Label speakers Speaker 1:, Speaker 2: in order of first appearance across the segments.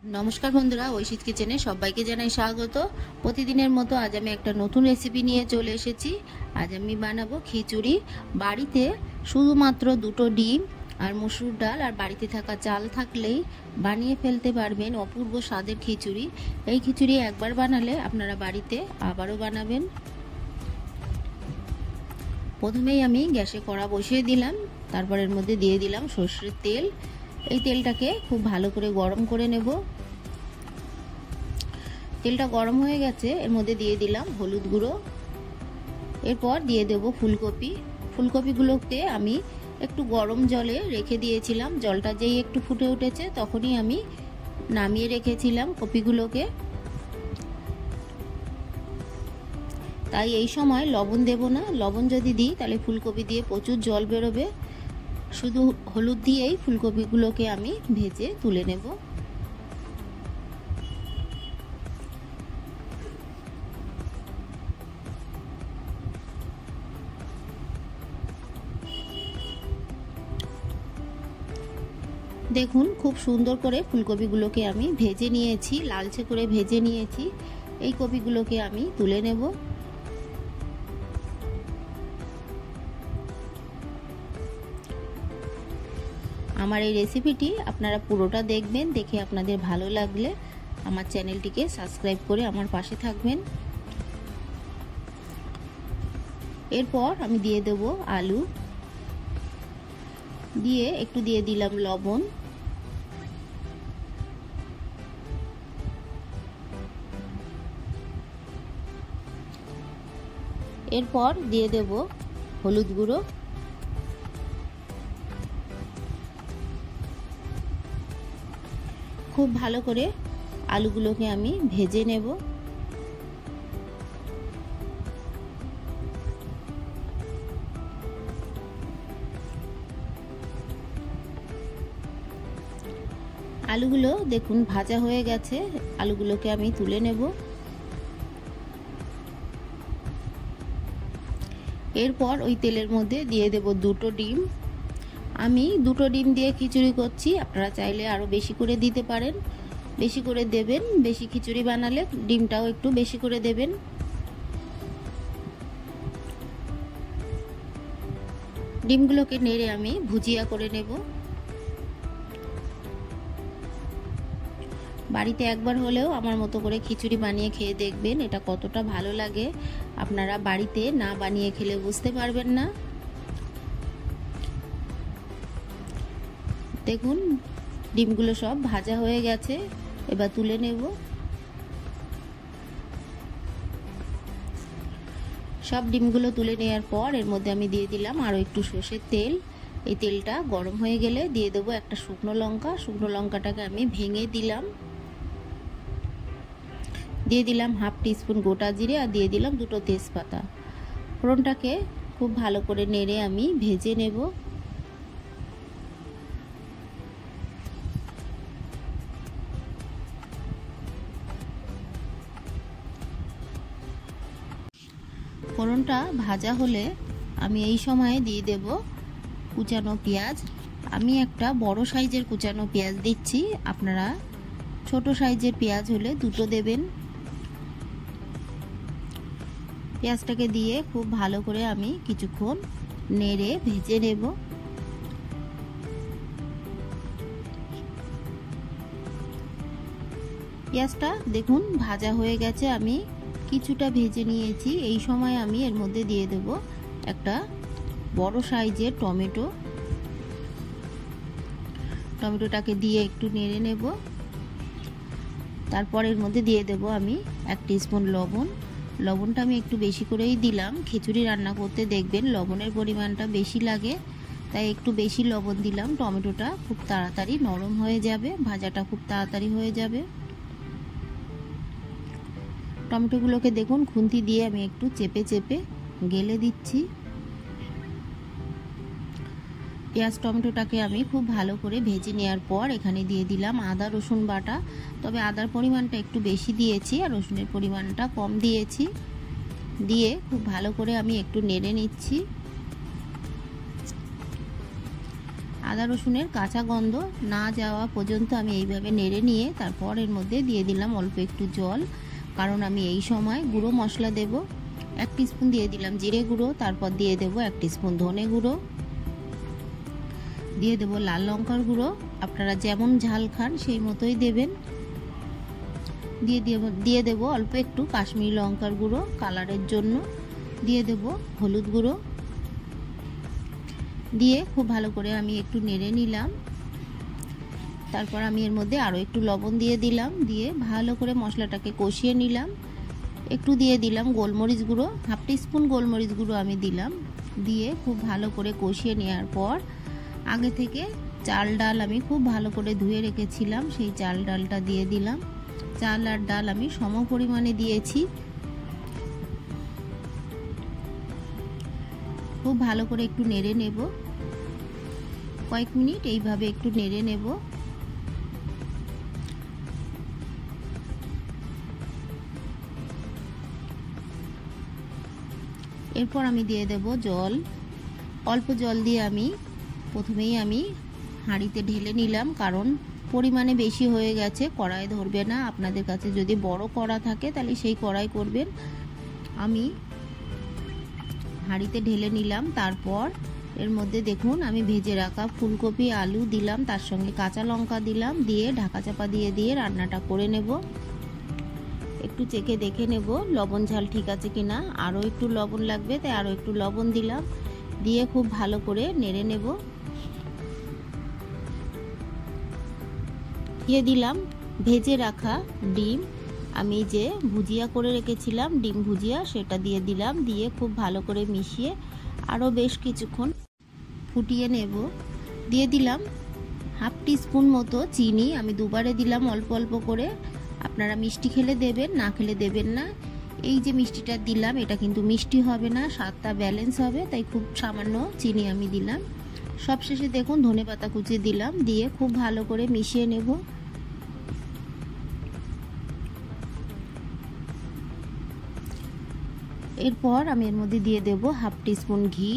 Speaker 1: নমস্কার বন্ধুরা, ঐশিত কিচেনে সবাইকে জানাই স্বাগত। প্রতিদিনের মতো আজ আমি একটা নতুন রেসিপি নিয়ে চলে এসেছি। আজ আমি বানাবো খিচুড়ি। বাড়িতে শুধুমাত্র দুটো ডিম আর মসুর ডাল আর বাড়িতে থাকা চাল থাকলেই বানিয়ে ফেলতে পারবেন অপূর্ব স্বাদের খিচুড়ি। এই খিচুড়ি একবার বানালে আপনারা বাড়িতে আবারও বানাবেন। প্রথমেই আমি গ্যাসে কড়া বসিয়ে দিলাম, তারপর এর মধ্যে দিয়ে দিলাম সরষের তেল। এই তেলটাকে খুব ভালো করে গরম করে নেব। তেলটা গরম হয়ে গেছে, এর মধ্যে দিয়ে দিলাম হলুদ গুঁড়ো। এরপর দিয়ে দেব ফুলকপি। ফুলকপিগুলোকে আমি একটু গরম জলে রেখে দিয়েছিলাম। জলটা যেই একটু ফুটে উঠেছে তখনই আমি নামিয়ে রেখেছিলাম কপিগুলোকে। তাই এই সময় লবণ দেব না। লবণ যদি দিই তাহলে ফুলকপি দিয়ে প্রচুর জল বেরোবে। শুধু হলুদ দিয়েই ফুলকপিগুলোকে আমি ভেজে তুলে নেব। দেখুন খুব সুন্দর করে ফুলকপিগুলোকে আমি ভেজে নিয়েছি, লালচে করে ভেজে নিয়েছি। এই কপিগুলোকে আমি তুলে নেব। আমার এই রেসিপিটি আপনারা পুরোটা দেখবেন, দেখে আপনাদের ভালো লাগলে আমার চ্যানেলটিকে সাবস্ক্রাইব করে আমার পাশে থাকবেন। এরপর আমি দিয়ে দেব আলু, দিয়ে একটু দিয়ে দিলাম লবণ। এরপর দিয়ে দেব হলুদ গুঁড়ো। খুব ভালো করে আলুগুলোকে আমি ভেজে নেব। আলুগুলো দেখুন ভাজা হয়ে গেছে, আলুগুলোকে আমি তুলে নেব। এরপর ওই তেলের মধ্যে দিয়ে দেব দুটো ডিম। আমি দুটো ডিম দিয়ে খিচুড়ি করছি, আপনারা চাইলে আরো বেশি করে দিতে পারেন। বেশি করে দেবেন, বেশি খিচুড়ি বানালে ডিমটাও একটু বেশি করে দেবেন। ডিমগুলোকে নেড়ে আমি ভুজিয়া করে নেব। বাড়িতে একবার হলেও আমার মতো করে খিচুড়ি বানিয়ে খেয়ে দেখবেন, এটা কতটা ভালো লাগে আপনারা বাড়িতে না বানিয়ে খেলে বুঝতে পারবেন না। দেখুন ডিমগুলো সব ভাজা হয়ে গেছে, এবার তুলে নেব। সব ডিমগুলো তুলে নেওয়ার পর এর মধ্যে আমি দিয়ে দিলাম আরও একটু সর্ষের তেল। এই তেলটা গরম হয়ে গেলে দিয়ে দেবো একটা শুকনো লঙ্কা। শুকনো লঙ্কাটাকে আমি ভেঙে দিলাম। দিয়ে দিলাম হাফ টিস্পুন গোটা জিরে আর দিয়ে দিলাম দুটো তেজপাতা। ফোড়নটাকে খুব ভালো করে নেড়ে আমি ভেজে নেব। ফোড়নটা ভাজা হলে আমি এই সময়ে দিয়ে দেব কুচানো পেঁয়াজ। আমি একটা বড় সাইজের কুচানো পেঁয়াজ দিচ্ছি, আপনারা ছোট সাইজের পেঁয়াজ হলে দুটো দেবেন। পেঁয়াজটাকে দিয়ে খুব ভালো করে আমি কিছুক্ষণ নেড়ে ভেজে নেব। পেঁয়াজটা দেখুন ভাজা হয়ে গেছে, আমি কিছুটা ভেজে নিয়েছি। এই সময় আমি এর মধ্যে দিয়ে দেব একটা বড় সাইজের টমেটো। টমেটোটাকে দিয়ে একটু নেড়ে নেব। তারপর এর মধ্যে দিয়ে দেব আমি 1 টিস্পুন লবণ। লবণটা আমি একটু বেশি করেই দিলাম। খিচুড়ি রান্না করতে দেখবেন লবণের পরিমাণটা বেশি লাগে, তাই একটু বেশি লবণ দিলাম। টমেটোটা খুব তাড়াতাড়ি নরম হয়ে যাবে, ভাজাটা খুব তাড়াতাড়ি হয়ে যাবে। টমেটোগুলোকে দেখুন খুন্তি দিয়ে আমি একটু চেপে চেপে গেলে দিচ্ছি। পেঁয়াজ টমেটোটাকে আমি খুব ভালো করে ভেজে নেওয়ার পর এখানে দিয়ে দিলাম আদা রসুন বাটা। তবে আদার পরিমাণটা একটু বেশি দিয়েছি আর রসুনের পরিমাণটা কম দিয়েছি। দিয়ে খুব ভালো করে আমি একটু নেড়ে নিচ্ছি। আদা রসুনের কাঁচা গন্ধ না যাওয়া পর্যন্ত আমি এইভাবে নেড়ে নিয়ে তারপর এর মধ্যে দিয়ে দিলাম অল্প একটু জল, কারণ আমি এই সময় গুঁড়ো মশলা দেব। 1 টিস্পুন দিয়ে দিলাম জিরে গুঁড়ো, তারপর দিয়ে দেব 1 টিস্পুন ধনে গুঁড়ো, দিয়ে দেব লাল লঙ্কার গুঁড়ো, আপনারা যেমন ঝাল খান সেই মতোই দেবেন। দিয়ে দেব অল্প একটু কাশ্মীরি লঙ্কার গুঁড়ো কালারের জন্য, দিয়ে দেব হলুদ গুঁড়ো, দিয়ে খুব ভালো করে আমি একটু নেড়ে নিলাম। তারপর আমি এর মধ্যে আরও একটু লবণ দিয়ে দিলাম, দিয়ে ভালো করে মশলাটাকে কষিয়ে নিলাম। একটু দিয়ে দিলাম গোলমরিচ গুঁড়ো, 1/2 টিস্পুন গোলমরিচ গুঁড়ো আমি দিলাম, দিয়ে খুব ভালো করে কষিয়ে নেওয়ার পর আগে থেকে চাল ডাল আমি খুব ভালো করে ধুয়ে রেখেছিলাম, সেই চাল ডালটা দিয়ে দিলাম। চাল আর ডাল আমি সম পরিমাণে দিয়েছি। খুব ভালো করে একটু নেড়ে নেব, কয়েক মিনিট এইভাবে একটু নেড়ে নেব। এরপর আমি দিয়ে দেব জল, অল্প জল দিয়ে আমি প্রথমেই হাঁড়িতে ঢেলে নিলাম, কারণ পরিমাণে বেশি হয়ে গেছে, কড়াই ধরবে না। আপনাদের কাছে যদি বড় কড়া থাকে তাহলে সেই কড়াই করবেন। আমি হাঁড়িতে ঢেলে নিলাম। তারপর এর মধ্যে দেখুন আমি ভেজে রাখা ফুলকপি আলু দিলাম, তার সঙ্গে কাঁচা লঙ্কা দিলাম, দিয়ে ঢাকা চাপা দিয়ে রান্নাটা করে নেব। একটু চেখে দেখে নেব লবণ ঝাল ঠিক আছে কিনা, আরও একটু লবণ লাগবে তাই আরও একটু লবণ দিলাম, দিয়ে খুব ভালো করে নেড়ে নেব। দিয়ে দিলাম ভেজে রাখা ডিম, আমি যে ভুজিয়া করে রেখেছিলাম ডিম ভুজিয়া সেটা দিয়ে দিলাম, দিয়ে খুব ভালো করে মিশিয়ে আরও বেশ কিছুক্ষণ ফুটিয়ে নেব। দিয়ে দিলাম 1/2 টিস্পুন মতো চিনি, আমি দুবারে দিলাম অল্প অল্প করে। আপনারা মিষ্টি খেলে দেবেন, না খেলে দেবেন না। এই যে মিষ্টিটা দিলাম এটা কিন্তু মিষ্টি হবে না, স্বাদটা ব্যালেন্স হবে, তাই খুব সামান্য চিনি আমি দিলাম। সবশেষে দেখুন ধনেপাতা কুচি দিলাম, দিয়ে খুব ভালো করে মিশিয়ে নেব। এরপর আমি এর মধ্যে দিয়ে দেব 1/2 টিস্পুন ঘি,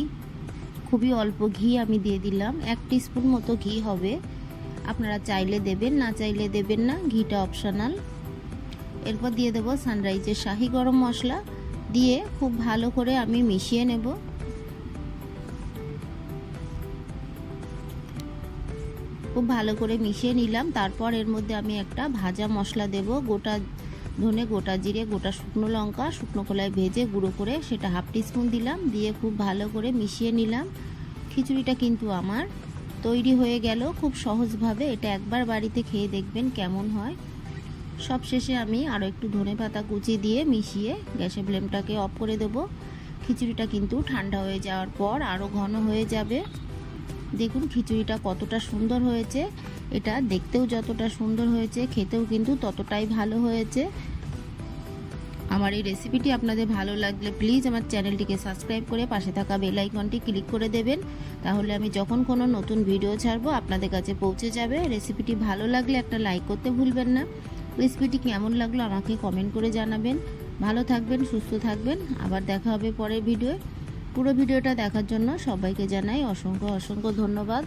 Speaker 1: খুবই অল্প ঘি আমি দিয়ে দিলাম, 1 টিস্পুন মতো ঘি হবে। আপনারা চাইলে দেবেন, না চাইলে দেবেন না, ঘিটা অপশনাল। এরপর দিয়ে দেব সানরাইজের শাহি গরম মশলা, দিয়ে খুব ভালো করে আমি মিশিয়ে নেব। খুব ভালো করে মিশিয়ে নিলাম। তারপর এর মধ্যে আমি একটা ভাজা মশলা দেব, গোটা ধনে, গোটা জিরে, গোটা শুকনো লঙ্কা শুকনো খোলায় ভেজে গুঁড়ো করে সেটা 1/2 টিস্পুন দিলাম, দিয়ে খুব ভালো করে মিশিয়ে নিলাম। খিচুড়িটা কিন্তু আমার তৈরি হয়ে গেল খুব সহজভাবে। এটা একবার বাড়িতে খেয়ে দেখবেন কেমন হয়। সবশেষে আমি আরও একটু ধনেপাতা কুচি দিয়ে মিশিয়ে গ্যাসের ফ্লেমটাকে অফ করে দেব। খিচুড়িটা কিন্তু ঠান্ডা হয়ে যাওয়ার পর আরও ঘন হয়ে যাবে। দেখুন খিচুড়িটা কতটা সুন্দর হয়েছে, এটা দেখতেও যতটা সুন্দর হয়েছে খেতেও কিন্তু ততটাই ভালো হয়েছে। আমার এই রেসিপিটি আপনাদের ভালো লাগলে প্লিজ আমার চ্যানেলটিকে সাবস্ক্রাইব করে পাশে থাকা বেল আইকনটি ক্লিক করে দেবেন, তাহলে আমি যখন কোনো নতুন ভিডিও ছাড়বো আপনাদের কাছে পৌঁছে যাবে। রেসিপিটি ভালো লাগলে একটা লাইক করতে ভুলবেন না। রেসিপিটি কেমন লাগলো আমাকে কমেন্ট করে জানাবেন। ভালো থাকবেন, সুস্থ থাকবেন, আবার দেখা হবে পরের ভিডিওয়ে। পুরো ভিডিওটা দেখার জন্য সবাইকে জানাই অসংখ্য ধন্যবাদ।